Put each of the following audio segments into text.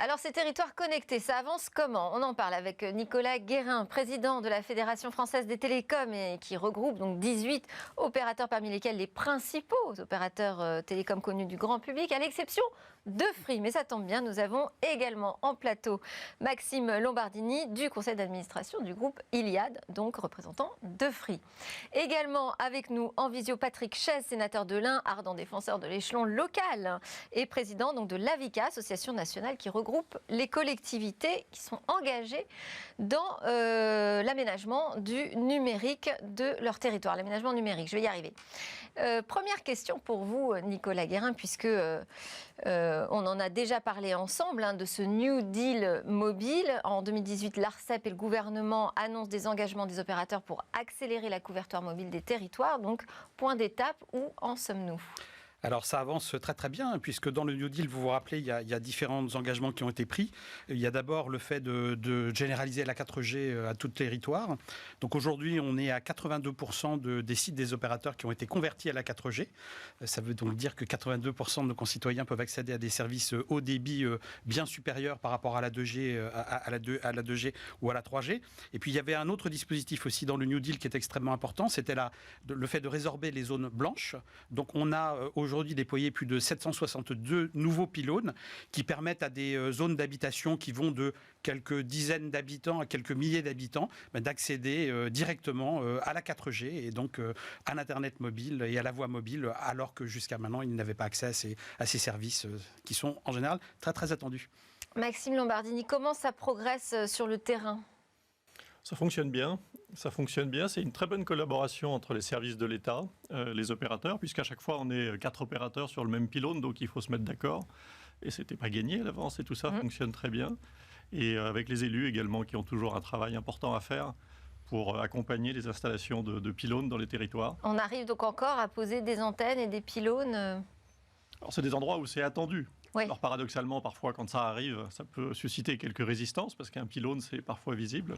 Alors, ces territoires connectés, ça avance comment? On en parle avec Nicolas Guérin, président de la Fédération française des télécoms et qui regroupe donc 18 opérateurs, parmi lesquels les principaux opérateurs télécoms connus du grand public, à l'exception de Free. Mais ça tombe bien, nous avons également en plateau Maxime Lombardini du conseil d'administration du groupe Iliad, donc représentant de Free. Également avec nous en visio Patrick Chaize, sénateur de l'Ain, ardent défenseur de l'échelon local et président donc de l'AVICA, association nationale qui regroupe les collectivités qui sont engagées dans l'aménagement du numérique de leur territoire, l'aménagement numérique. Je vais y arriver. Première question pour vous, Nicolas Guérin, puisque on en a déjà parlé ensemble de ce New Deal mobile. En 2018, l'ARCEP et le gouvernement annoncent des engagements des opérateurs pour accélérer la couverture mobile des territoires. Donc, point d'étape, où en sommes-nous ? Alors ça avance très très bien, puisque dans le New Deal, vous vous rappelez, il y a différents engagements qui ont été pris. Il y a d'abord le fait de généraliser la 4G à tout le territoire. Donc aujourd'hui, on est à 82% des sites des opérateurs qui ont été convertis à la 4G. Ça veut donc dire que 82% de nos concitoyens peuvent accéder à des services haut débit bien supérieurs par rapport à la 2G, à la 2G ou à la 3G. Et puis il y avait un autre dispositif aussi dans le New Deal qui est extrêmement important, c'était le fait de résorber les zones blanches. Donc on a aujourd'hui déployé plus de 762 nouveaux pylônes qui permettent à des zones d'habitation qui vont de quelques dizaines d'habitants à quelques milliers d'habitants d'accéder directement à la 4G et donc à l'Internet mobile et à la voie mobile, alors que jusqu'à maintenant, ils n'avaient pas accès à ces services qui sont en général très très attendus. Maxime Lombardini, comment ça progresse sur le terrain ? Ça fonctionne bien. Ça fonctionne bien. C'est une très bonne collaboration entre les services de l'État, les opérateurs, puisqu'à chaque fois, on est 4 opérateurs sur le même pylône, donc il faut se mettre d'accord. Et ce n'était pas gagné à l'avance, et tout ça fonctionne très bien. Et avec les élus également, qui ont toujours un travail important à faire pour accompagner les installations de pylônes dans les territoires. On arrive donc encore à poser des antennes et des pylônes Alors, c'est des endroits où c'est attendu. Oui. Alors paradoxalement, parfois, quand ça arrive, ça peut susciter quelques résistances, parce qu'un pylône, c'est parfois visible.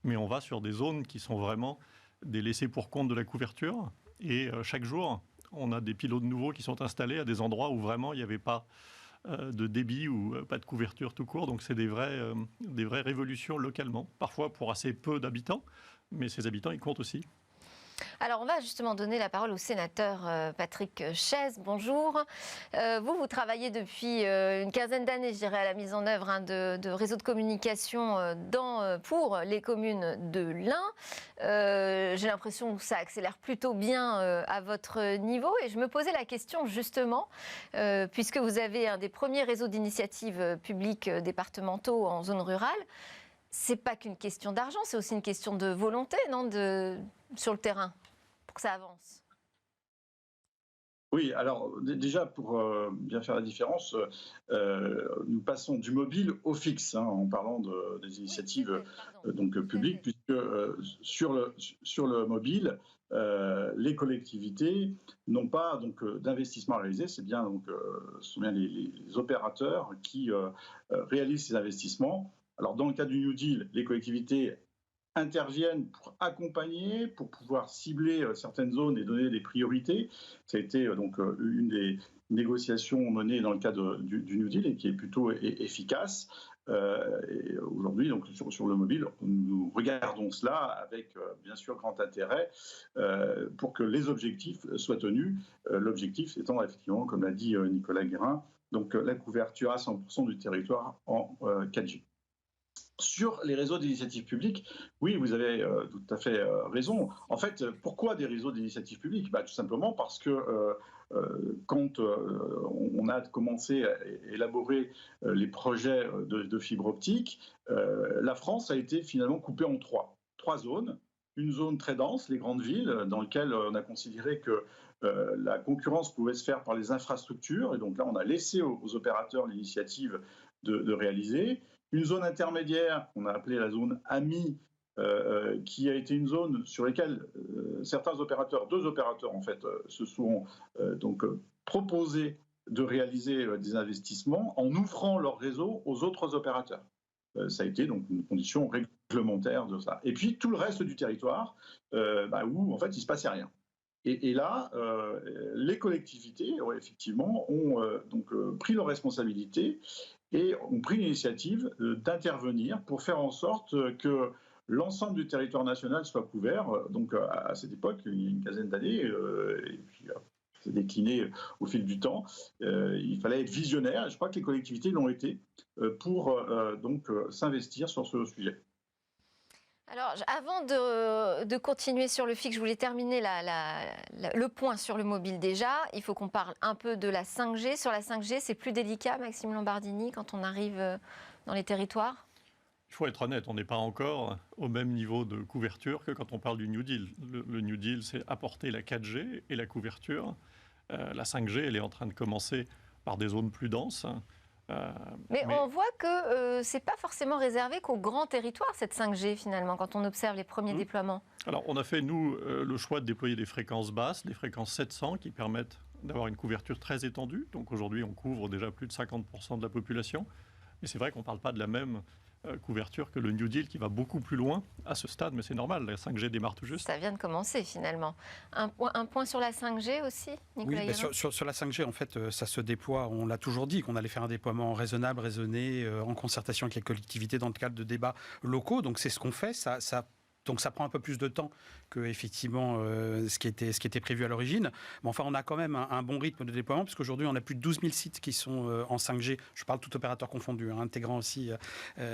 Mais on va sur des zones qui sont vraiment des laissés pour compte de la couverture. Et chaque jour, on a des pylônes nouveaux qui sont installés à des endroits où vraiment il n'y avait pas de débit ou pas de couverture tout court. Donc c'est des vraies révolutions localement, parfois pour assez peu d'habitants, mais ces habitants, ils comptent aussi. Alors, on va justement donner la parole au sénateur Patrick Chaize. Bonjour. Vous travaillez depuis une quinzaine d'années, je dirais, à la mise en œuvre de réseaux de communication pour les communes de l'Ain. J'ai l'impression que ça accélère plutôt bien à votre niveau. Et je me posais la question, justement, puisque vous avez un des premiers réseaux d'initiatives publiques départementaux en zone rurale, c'est pas qu'une question d'argent, c'est aussi une question de volonté, non, sur le terrain, pour que ça avance. Oui, alors déjà pour bien faire la différence, nous passons du mobile au fixe en parlant des initiatives publiques, puisque sur le mobile, les collectivités n'ont pas d'investissement à réaliser. C'est bien ce sont bien les opérateurs qui réalisent ces investissements. Alors dans le cas du New Deal, les collectivités interviennent pour accompagner, pour pouvoir cibler certaines zones et donner des priorités. Ça a été une des négociations menées dans le cadre du New Deal et qui est plutôt efficace. Et aujourd'hui, sur le mobile, nous regardons cela avec bien sûr grand intérêt pour que les objectifs soient tenus. L'objectif étant effectivement, comme l'a dit Nicolas Guérin, la couverture à 100% du territoire en 4G. Sur les réseaux d'initiative publique, oui, vous avez tout à fait raison. En fait, pourquoi des réseaux d'initiative publique ? Tout simplement parce que quand on a commencé à élaborer les projets de fibre optique, la France a été finalement coupée en trois zones. Une zone très dense, les grandes villes, dans laquelle on a considéré que la concurrence pouvait se faire par les infrastructures. Et donc là, on a laissé aux opérateurs l'initiative de réaliser. Une zone intermédiaire, qu'on a appelée la zone AMI, qui a été une zone sur laquelle certains opérateurs, 2 opérateurs en fait, se sont proposés de réaliser des investissements en ouvrant leur réseau aux autres opérateurs. Ça a été donc une condition réglementaire de ça. Et puis tout le reste du territoire, où en fait il ne se passait rien. Et là, les collectivités effectivement ont pris leurs responsabilités et ont pris l'initiative d'intervenir pour faire en sorte que l'ensemble du territoire national soit couvert. Donc à cette époque, il y a une quinzaine d'années, et puis c'est décliné au fil du temps, il fallait être visionnaire, et je crois que les collectivités l'ont été pour s'investir sur ce sujet. Alors, avant de continuer sur le fixe, je voulais terminer le point sur le mobile déjà. Il faut qu'on parle un peu de la 5G. Sur la 5G, c'est plus délicat, Maxime Lombardini, quand on arrive dans les territoires? Il faut être honnête, on n'est pas encore au même niveau de couverture que quand on parle du New Deal. Le New Deal, c'est apporter la 4G et la couverture. La 5G, elle est en train de commencer par des zones plus denses. Mais on voit que ce n'est pas forcément réservé qu'aux grands territoires, cette 5G, finalement, quand on observe les premiers déploiements. Alors, on a fait, nous, le choix de déployer des fréquences basses, des fréquences 700, qui permettent d'avoir une couverture très étendue. Donc, aujourd'hui, on couvre déjà plus de 50% de la population. Mais c'est vrai qu'on ne parle pas de la même couverture que le New Deal, qui va beaucoup plus loin à ce stade. Mais c'est normal, la 5G démarre tout juste. Ça vient de commencer, finalement. Un point sur la 5G aussi, Nicolas Guérin? Sur la 5G, en fait, ça se déploie. On l'a toujours dit qu'on allait faire un déploiement raisonnable, raisonné, en concertation avec les collectivités dans le cadre de débats locaux. Donc c'est ce qu'on fait. Donc ça prend un peu plus de temps que effectivement ce qui était prévu à l'origine. Mais enfin, on a quand même un bon rythme de déploiement, parce qu'aujourd'hui, on a plus de 12 000 sites qui sont en 5G. Je parle tout opérateur confondu, intégrant aussi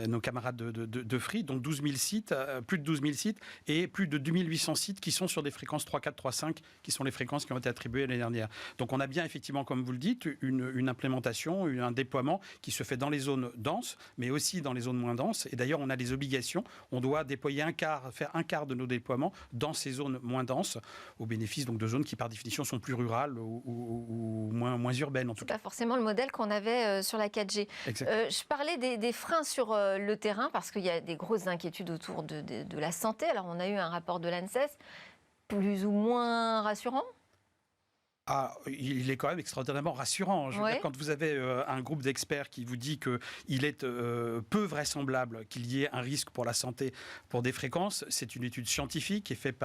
nos camarades de Free. Donc 12 000 sites, plus de 12 000 sites, et plus de 2 800 sites qui sont sur des fréquences 3, 4, 3, 5, qui sont les fréquences qui ont été attribuées l'année dernière. Donc on a bien effectivement, comme vous le dites, une implémentation, un déploiement qui se fait dans les zones denses, mais aussi dans les zones moins denses. Et d'ailleurs, on a des obligations. On doit déployer faire un quart de nos déploiements dans ces zones moins denses, au bénéfice donc de zones qui par définition sont plus rurales ou moins urbaines en tout cas. C'est pas forcément le modèle qu'on avait sur la 4G. Je parlais des freins sur le terrain, parce qu'il y a des grosses inquiétudes autour de la santé. Alors on a eu un rapport de l'ANSES plus ou moins rassurant. Il est quand même extraordinairement rassurant. Je veux dire, quand vous avez un groupe d'experts qui vous dit qu'il est peu vraisemblable qu'il y ait un risque pour la santé pour des fréquences, c'est une étude scientifique qui est faite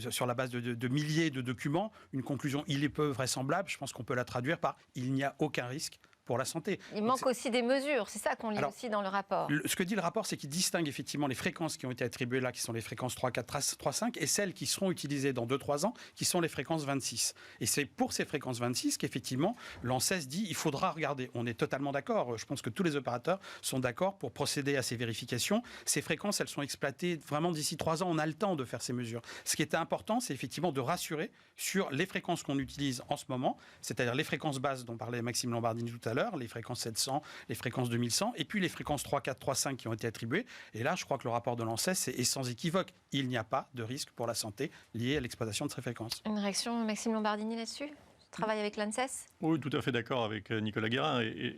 sur la base de milliers de documents. Une conclusion, il est peu vraisemblable. Je pense qu'on peut la traduire par « il n'y a aucun risque ». Pour la santé. Il manque aussi des mesures, c'est ça qu'on lit aussi dans le rapport. Ce que dit le rapport, c'est qu'il distingue effectivement les fréquences qui ont été attribuées là, qui sont les fréquences 3, 4, 3, 5, et celles qui seront utilisées dans 2-3 ans, qui sont les fréquences 26. Et c'est pour ces fréquences 26 qu'effectivement l'ANSES dit il faudra regarder. On est totalement d'accord, je pense que tous les opérateurs sont d'accord pour procéder à ces vérifications. Ces fréquences, elles sont exploitées vraiment d'ici 3 ans, on a le temps de faire ces mesures. Ce qui est important, c'est effectivement de rassurer sur les fréquences qu'on utilise en ce moment, c'est-à-dire les fréquences basses dont parlait Maxime Lombardini tout à l'heure, les fréquences 700, les fréquences 2100, et puis les fréquences 3, 4, 3, 5 qui ont été attribuées. Et là, je crois que le rapport de l'ANSES est sans équivoque. Il n'y a pas de risque pour la santé lié à l'exploitation de ces fréquences. Une réaction, Maxime Lombardini, là-dessus ? Travail avec l'ANSES ? Oui, tout à fait d'accord avec Nicolas Guérin. Et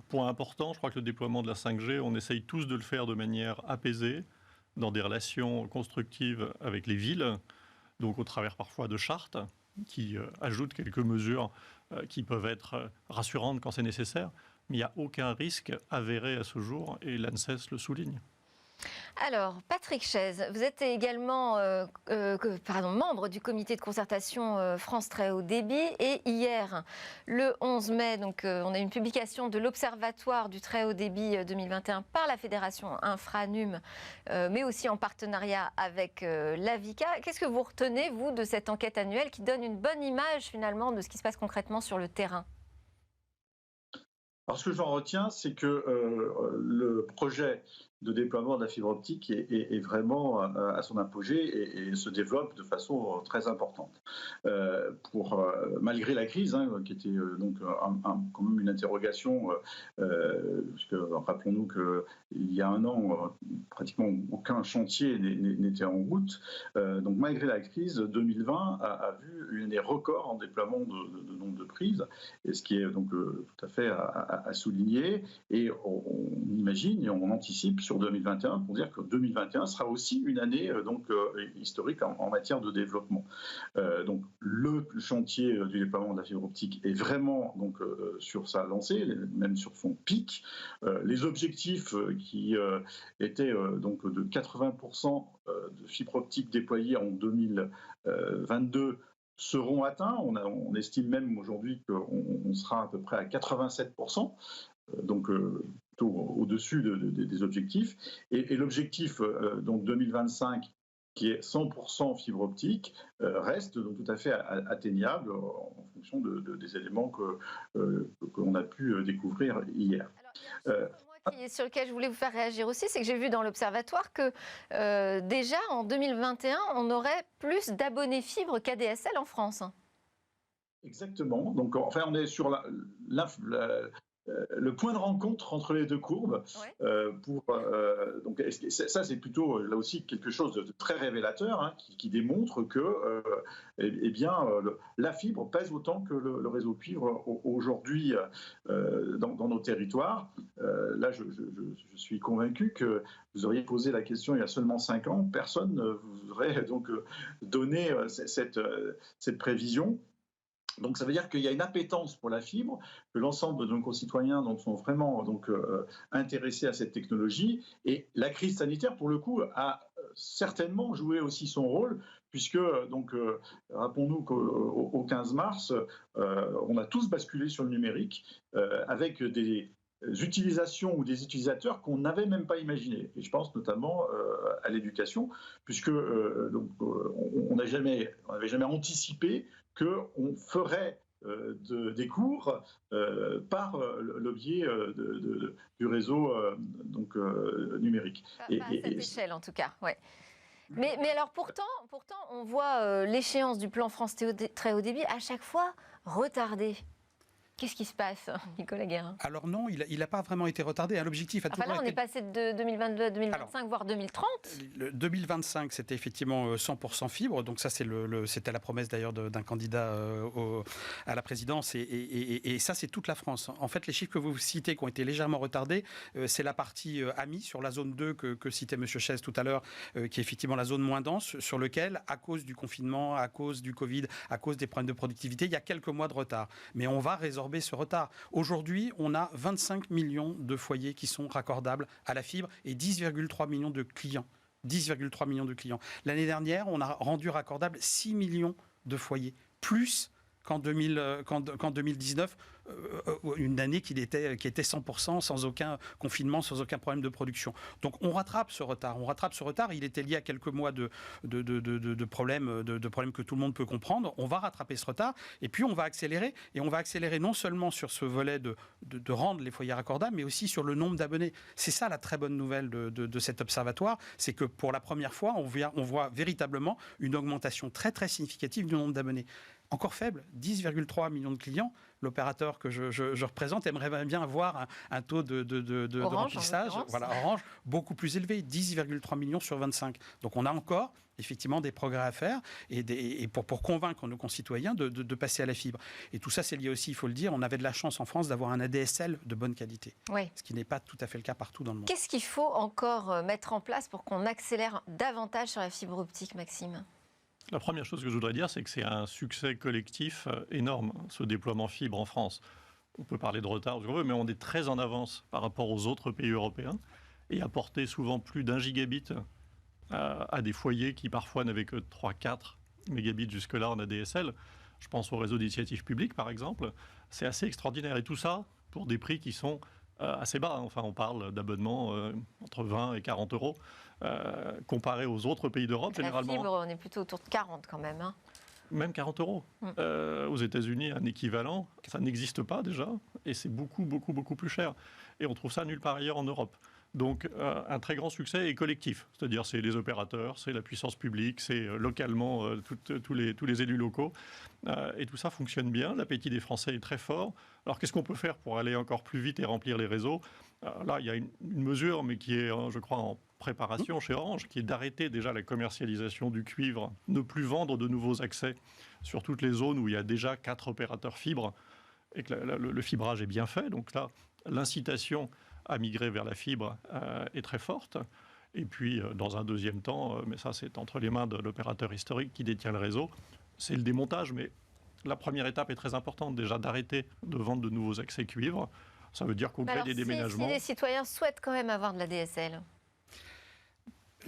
point important, je crois que le déploiement de la 5G, on essaye tous de le faire de manière apaisée, dans des relations constructives avec les villes, donc au travers parfois de chartes qui ajoutent quelques mesures qui peuvent être rassurantes quand c'est nécessaire, mais il n'y a aucun risque avéré à ce jour, et l'ANSES le souligne. Alors, Patrick Chaise, vous êtes également membre du comité de concertation France Très Haut Débit. Et hier, le 11 mai, donc, on a une publication de l'Observatoire du Très Haut Débit 2021 par la Fédération Infranum, mais aussi en partenariat avec l'AVICA. Qu'est-ce que vous retenez, vous, de cette enquête annuelle qui donne une bonne image, finalement, de ce qui se passe concrètement sur le terrain ? Alors, ce que j'en retiens, c'est que le projet de déploiement de la fibre optique est vraiment à son apogée et se développe de façon très importante. Malgré la crise, qui était donc quand même une interrogation, puisque rappelons-nous qu'il y a un an, pratiquement aucun chantier n'était en route. Donc malgré la crise, 2020 a vu une année record en déploiement de nombre de prises, et ce qui est donc tout à fait à souligner. Et on imagine et on anticipe sur 2021 pour dire que 2021 sera aussi une année historique en matière de développement. Donc le chantier du déploiement de la fibre optique est vraiment sur sa lancée, même sur son pic. Les objectifs qui étaient de 80% de fibre optique déployée en 2022 seront atteints. On estime même aujourd'hui qu'on sera à peu près à 87%. donc plutôt au-dessus des objectifs. Et l'objectif donc 2025, qui est 100% fibre optique, reste donc tout à fait atteignable en fonction des éléments qu'on a pu découvrir hier. Sur lequel je voulais vous faire réagir aussi, c'est que j'ai vu dans l'Observatoire que déjà en 2021, on aurait plus d'abonnés fibres qu'ADSL en France. Exactement. Donc, enfin, on est sur le point de rencontre entre les deux courbes. Ouais. Donc, ça, c'est plutôt là aussi quelque chose de très révélateur, hein, qui démontre que la fibre pèse autant que le réseau cuivre aujourd'hui dans nos territoires. Là, je suis convaincu que vous auriez posé la question il y a seulement 5 ans, personne ne vous aurait donc donné cette prévision. Donc ça veut dire qu'il y a une appétence pour la fibre, que l'ensemble de nos concitoyens sont vraiment intéressés à cette technologie. Et la crise sanitaire, pour le coup, a certainement joué aussi son rôle, puisque, rappelons-nous qu'au 15 mars, on a tous basculé sur le numérique avec des utilisations ou des utilisateurs qu'on n'avait même pas imaginés. Et je pense notamment à l'éducation, puisque on n'avait jamais anticipé qu'on ferait des cours par le biais du réseau numérique. Pas à cette échelle, en tout cas, ouais. Mais alors pourtant, on voit l'échéance du plan France très haut débit à chaque fois retardée. Qu'est-ce qui se passe, Nicolas Guérin? Alors non, il n'a pas vraiment été retardé. L'objectif a toujours là, on est passé de 2022 à 2025, voire 2030. 2025, c'était effectivement 100% fibre. Donc ça, c'était la promesse d'ailleurs d'un candidat à la présidence. Et ça, c'est toute la France. En fait, les chiffres que vous citez qui ont été légèrement retardés, c'est la partie AMI sur la zone 2 que citait M. Chaise tout à l'heure, qui est effectivement la zone moins dense, sur lequel, à cause du confinement, à cause du Covid, à cause des problèmes de productivité, il y a quelques mois de retard. Mais on va résorber ce retard. Aujourd'hui, on a 25 millions de foyers qui sont raccordables à la fibre et 10,3 millions de clients. 10,3 millions de clients. L'année dernière, on a rendu raccordable 6 millions de foyers, plus qu'en 2019, une année qui était 100%, sans aucun confinement, sans aucun problème de production. Donc on rattrape ce retard. Il était lié à quelques mois de problèmes que tout le monde peut comprendre. On va rattraper ce retard et puis on va accélérer. Et on va accélérer non seulement sur ce volet de rendre les foyers raccordables, mais aussi sur le nombre d'abonnés. C'est ça la très bonne nouvelle de cet observatoire, c'est que pour la première fois, on voit véritablement une augmentation très très significative du nombre d'abonnés. Encore faible, 10,3 millions de clients. L'opérateur que je représente aimerait bien avoir un taux de remplissage, Orange, beaucoup plus élevé, 10,3 millions sur 25. Donc on a encore effectivement des progrès à faire et pour convaincre nos concitoyens de passer à la fibre. Et tout ça, c'est lié aussi, il faut le dire, on avait de la chance en France d'avoir un ADSL de bonne qualité, ce qui n'est pas tout à fait le cas partout dans le monde. Qu'est-ce qu'il faut encore mettre en place pour qu'on accélère davantage sur la fibre optique, Maxime ? La première chose que je voudrais dire, c'est que c'est un succès collectif énorme, ce déploiement fibre en France. On peut parler de retard, mais on est très en avance par rapport aux autres pays européens et apporter souvent plus d'1 gigabit à des foyers qui parfois n'avaient que 3-4 mégabits jusque-là en ADSL. Je pense au réseau d'initiative publique, par exemple. C'est assez extraordinaire. Et tout ça pour des prix qui sont assez bas. Enfin, on parle d'abonnements entre 20 et 40 euros. Comparé aux autres pays d'Europe, généralement. La fibre, on est plutôt autour de 40 quand même. Hein. Même 40 euros. Aux États-Unis, un équivalent, ça n'existe pas déjà, et c'est beaucoup, beaucoup, beaucoup plus cher. Et on trouve ça nulle part ailleurs en Europe. Donc, un très grand succès est collectif. C'est-à-dire, c'est les opérateurs, c'est la puissance publique, c'est localement tous les élus locaux. Et tout ça fonctionne bien. L'appétit des Français est très fort. Alors, qu'est-ce qu'on peut faire pour aller encore plus vite et remplir les réseaux ? Là, il y a une mesure, mais qui est, je crois, en préparation chez Orange, qui est d'arrêter déjà la commercialisation du cuivre, ne plus vendre de nouveaux accès sur toutes les zones où il y a déjà 4 opérateurs fibres et que le fibrage est bien fait. Donc là, l'incitation à migrer vers la fibre est très forte. Et puis, dans un deuxième temps, mais ça c'est entre les mains de l'opérateur historique qui détient le réseau, c'est le démontage. Mais la première étape est très importante, déjà d'arrêter de vendre de nouveaux accès cuivre. Ça veut dire qu'on crée des déménagements. Si les citoyens souhaitent quand même avoir de la DSL,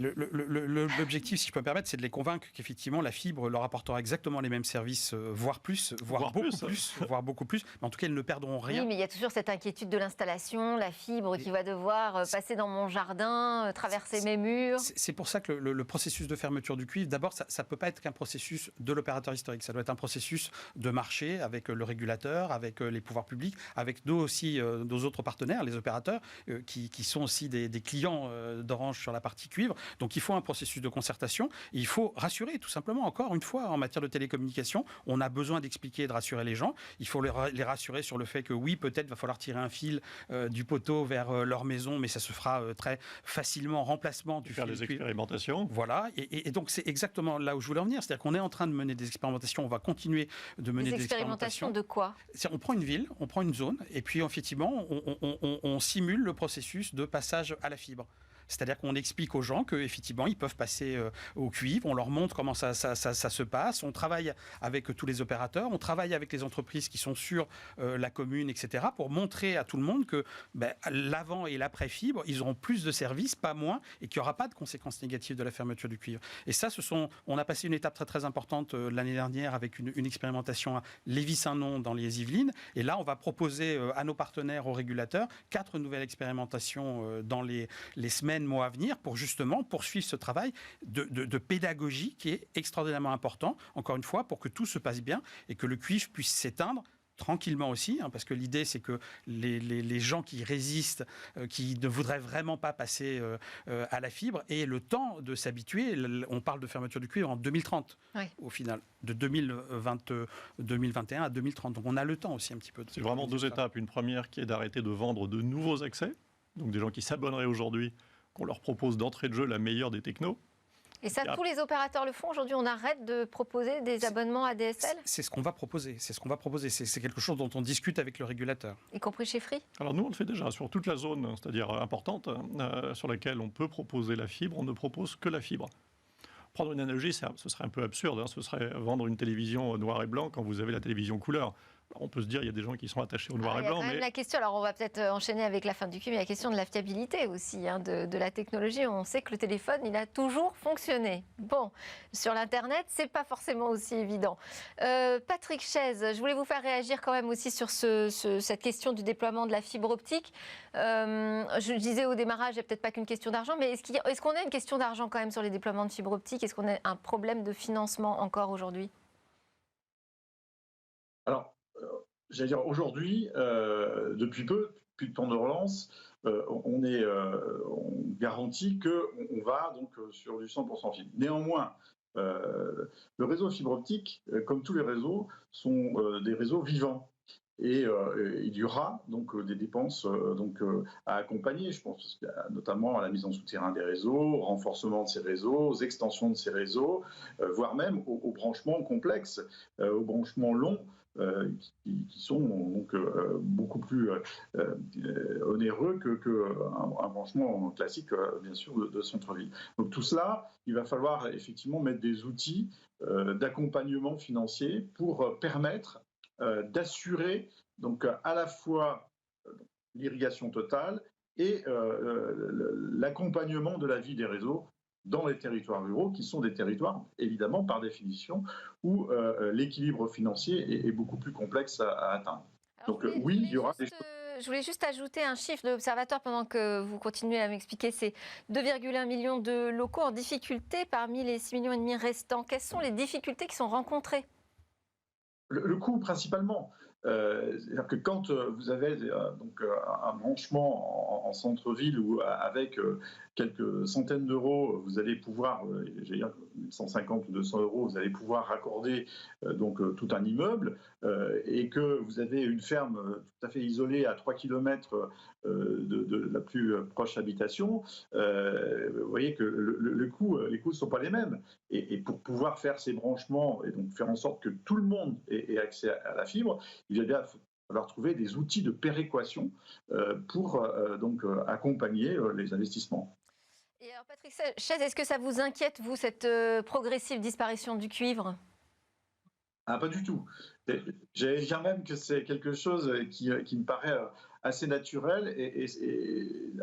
L'objectif, si je peux me permettre, c'est de les convaincre qu'effectivement la fibre leur apportera exactement les mêmes services, voire plus, voire beaucoup plus. Mais en tout cas, ils ne perdront rien. Oui, mais il y a toujours cette inquiétude de l'installation, la fibre qui va devoir passer dans mon jardin, traverser mes murs. C'est pour ça que le processus de fermeture du cuivre, d'abord, ça ne peut pas être qu'un processus de l'opérateur historique. Ça doit être un processus de marché avec le régulateur, avec les pouvoirs publics, avec nous aussi, nos autres partenaires, les opérateurs, qui sont aussi des clients d'Orange sur la partie cuivre. Donc il faut un processus de concertation. Et il faut rassurer, tout simplement, encore une fois, en matière de télécommunication, on a besoin d'expliquer et de rassurer les gens. Il faut les rassurer sur le fait que oui, peut-être va falloir tirer un fil du poteau vers leur maison, mais ça se fera très facilement, remplacement du faire fil des expérimentations. Voilà, et donc c'est exactement là où je voulais en venir. C'est-à-dire qu'on est en train de mener des expérimentations, on va continuer de mener des expérimentations. De quoi? On prend une ville, on prend une zone, et puis effectivement, on simule le processus de passage à la fibre. C'est-à-dire qu'on explique aux gens qu'effectivement, ils peuvent passer au cuivre, on leur montre comment ça se passe, on travaille avec tous les opérateurs, on travaille avec les entreprises qui sont sur la commune, etc., pour montrer à tout le monde que l'avant et l'après-fibre, ils auront plus de services, pas moins, et qu'il n'y aura pas de conséquences négatives de la fermeture du cuivre. Et ça, on a passé une étape très très importante l'année dernière avec une expérimentation à Lévis-Saint-Nom dans les Yvelines, et là, on va proposer à nos partenaires, aux régulateurs, 4 nouvelles expérimentations dans les semaines, mois à venir, pour justement poursuivre ce travail de pédagogie qui est extraordinairement important, encore une fois, pour que tout se passe bien et que le cuivre puisse s'éteindre tranquillement aussi, parce que l'idée c'est que les gens qui résistent, qui ne voudraient vraiment pas passer à la fibre, aient le temps de s'habituer. On parle de fermeture du cuivre en 2030, oui. Au final, de 2021 à 2030. Donc on a le temps aussi un petit peu. C'est vraiment 2 étapes. Une première qui est d'arrêter de vendre de nouveaux accès, donc des gens qui s'abonneraient aujourd'hui, qu'on leur propose d'entrée de jeu la meilleure des technos. Et ça, tous les opérateurs le font. Aujourd'hui, on arrête de proposer des abonnements ADSL ? C'est ce qu'on va proposer. C'est quelque chose dont on discute avec le régulateur. Y compris chez Free ? Alors nous, on le fait déjà sur toute la zone, c'est-à-dire importante, sur laquelle on peut proposer la fibre. On ne propose que la fibre. Prendre une analogie, ce serait un peu absurde. Ce serait vendre une télévision noir et blanc quand vous avez la télévision couleur. On peut se dire, il y a des gens qui sont attachés au noir et blanc. Il y a quand même la question, alors on va peut-être enchaîner avec la fin du cuivre, mais la question de la fiabilité aussi, de la technologie. On sait que le téléphone, il a toujours fonctionné. Bon, sur l'Internet, c'est pas forcément aussi évident. Patrick Chaise, je voulais vous faire réagir quand même aussi sur cette question du déploiement de la fibre optique. Je disais au démarrage, il n'y a peut-être pas qu'une question d'argent, mais est-ce qu'on a une question d'argent quand même sur les déploiements de fibre optique ? Est-ce qu'on a un problème de financement encore aujourd'hui ? Alors, j'allais dire aujourd'hui, depuis peu, depuis le plan de relance, on garantit qu'on va donc sur du 100% fibre. Néanmoins, le réseau fibre optique, comme tous les réseaux, sont des réseaux vivants. Et il y aura donc des dépenses à accompagner. Je pense notamment à la mise en souterrain des réseaux, au renforcement de ces réseaux, aux extensions de ces réseaux, voire même aux branchements complexes, aux branchements longs, qui sont donc beaucoup plus onéreux qu'un branchement classique, bien sûr, de centre-ville. Donc tout cela, il va falloir effectivement mettre des outils d'accompagnement financier pour permettre d'assurer donc à la fois l'irrigation totale et l'accompagnement de la vie des réseaux dans les territoires ruraux, qui sont des territoires, évidemment, par définition, où l'équilibre financier est beaucoup plus complexe à atteindre. Alors, donc oui, il y aura des choses. Je voulais juste ajouter un chiffre de l'Observatoire pendant que vous continuez à m'expliquer. C'est 2,1 millions de locaux en difficulté parmi les 6,5 millions restants. Quelles sont les difficultés qui sont rencontrées ? Le coût, principalement. C'est-à-dire que quand vous avez un branchement en centre-ville où avec quelques centaines d'euros, vous allez pouvoir, 150 ou 200 euros, vous allez pouvoir raccorder tout un immeuble et que vous avez une ferme tout à fait isolée à 3 km de la plus proche habitation, vous voyez que les coûts ne sont pas les mêmes. Et pour pouvoir faire ces branchements et donc faire en sorte que tout le monde ait accès à la fibre, il va bien falloir trouver des outils de péréquation pour accompagner les investissements. Et alors Patrick Chaise, est-ce que ça vous inquiète, vous, cette progressive disparition du cuivre ? Pas du tout. J'allais dire même que c'est quelque chose qui me paraît assez naturel et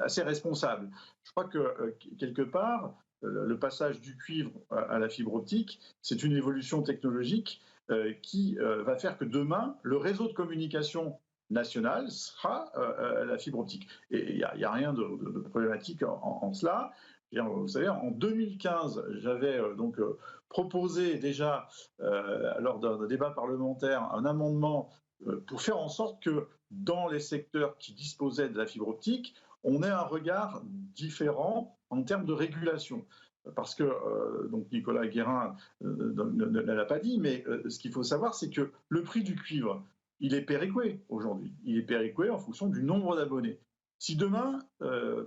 assez responsable. Je crois que quelque part, le passage du cuivre à la fibre optique, c'est une évolution technologique qui va faire que demain, le réseau de communication national sera la fibre optique. Et il n'y a rien de problématique en cela. Vous savez, en 2015, j'avais proposé déjà, lors d'un débat parlementaire, un amendement pour faire en sorte que dans les secteurs qui disposaient de la fibre optique, on ait un regard différent en termes de régulation. Parce que, donc Nicolas Guérin ne l'a pas dit, mais ce qu'il faut savoir, c'est que le prix du cuivre, il est péréqué aujourd'hui. Il est péréqué en fonction du nombre d'abonnés. Si demain,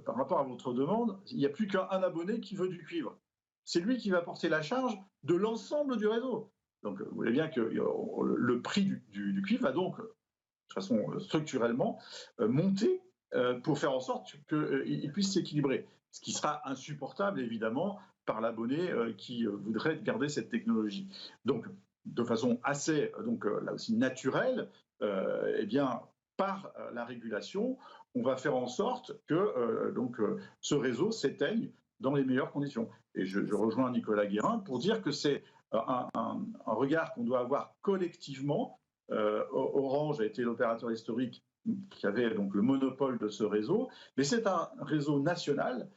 par rapport à votre demande, il n'y a plus qu'un abonné qui veut du cuivre, c'est lui qui va porter la charge de l'ensemble du réseau. Donc vous voyez bien que le prix du cuivre va donc, de façon structurellement, monter pour faire en sorte qu'il puisse s'équilibrer. Ce qui sera insupportable, évidemment, par l'abonné qui voudrait garder cette technologie. Donc, de façon assez, là aussi, naturelle, eh bien, par la régulation, on va faire en sorte que ce réseau s'éteigne dans les meilleures conditions. Et je rejoins Nicolas Guérin pour dire que c'est un regard qu'on doit avoir collectivement. Orange a été l'opérateur historique qui avait donc le monopole de ce réseau, mais c'est un réseau national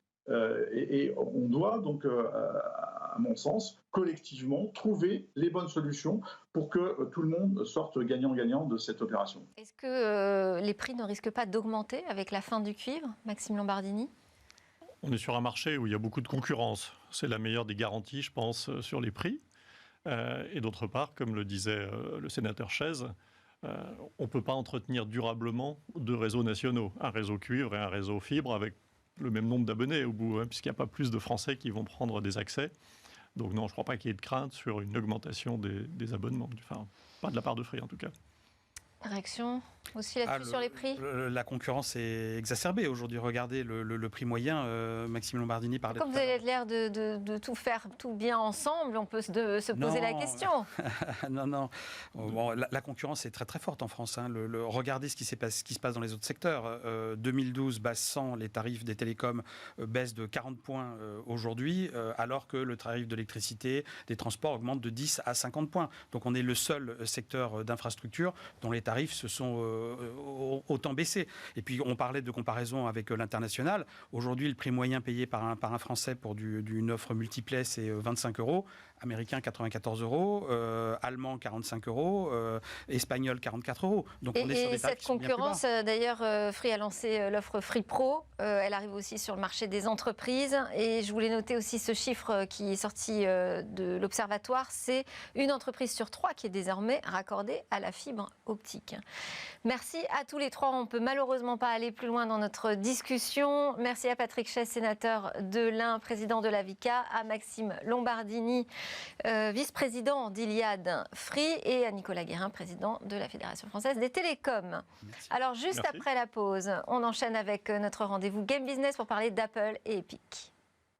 et on doit donc, à mon sens, collectivement trouver les bonnes solutions pour que tout le monde sorte gagnant-gagnant de cette opération. Est-ce que les prix ne risquent pas d'augmenter avec la fin du cuivre, Maxime Lombardini ? On est sur un marché où il y a beaucoup de concurrence. C'est la meilleure des garanties, je pense, sur les prix. Et d'autre part, comme le disait le sénateur Chaise, on ne peut pas entretenir durablement deux réseaux nationaux, un réseau cuivre et un réseau fibre avec le même nombre d'abonnés au bout, puisqu'il n'y a pas plus de Français qui vont prendre des accès. Donc non, je ne crois pas qu'il y ait de crainte sur une augmentation des abonnements, enfin, pas de la part de Free en tout cas. Réaction aussi là-dessus sur les prix ? La concurrence est exacerbée aujourd'hui. Regardez le prix moyen. Maxime Lombardini parlait. Comme vous avez l'air de tout faire tout bien ensemble, on peut se poser la question. Non. Bon, la concurrence est très très forte en France. Regardez ce qui se passe dans les autres secteurs. 2012, base 100, les tarifs des télécoms baissent de 40 points aujourd'hui, alors que le tarif de l'électricité, des transports augmente de 10 à 50 points. Donc on est le seul secteur d'infrastructure dont les tarifs se sont autant baissé. Et puis on parlait de comparaison avec l'international. Aujourd'hui, le prix moyen payé par un Français pour une offre multiplex, c'est 25 €. Américain, 94 €. Allemand, 45 €. Espagnol, 44 €. Donc on est sur des tarifs qui sont bien plus bas. Cette concurrence, d'ailleurs, Free a lancé l'offre Free Pro. Elle arrive aussi sur le marché des entreprises. Et je voulais noter aussi ce chiffre qui est sorti de l'Observatoire. C'est une entreprise sur 3 qui est désormais raccordée à la fibre optique. Merci à tous les trois. On ne peut malheureusement pas aller plus loin dans notre discussion. Merci à Patrick Chaise, sénateur de l'Ain, président de l'AVICA, à Maxime Lombardini, vice-président d'Iliad Free, et à Nicolas Guérin, président de la Fédération française des télécoms. Merci. Alors, juste après la pause, on enchaîne avec notre rendez-vous Game Business pour parler d'Apple et Epic.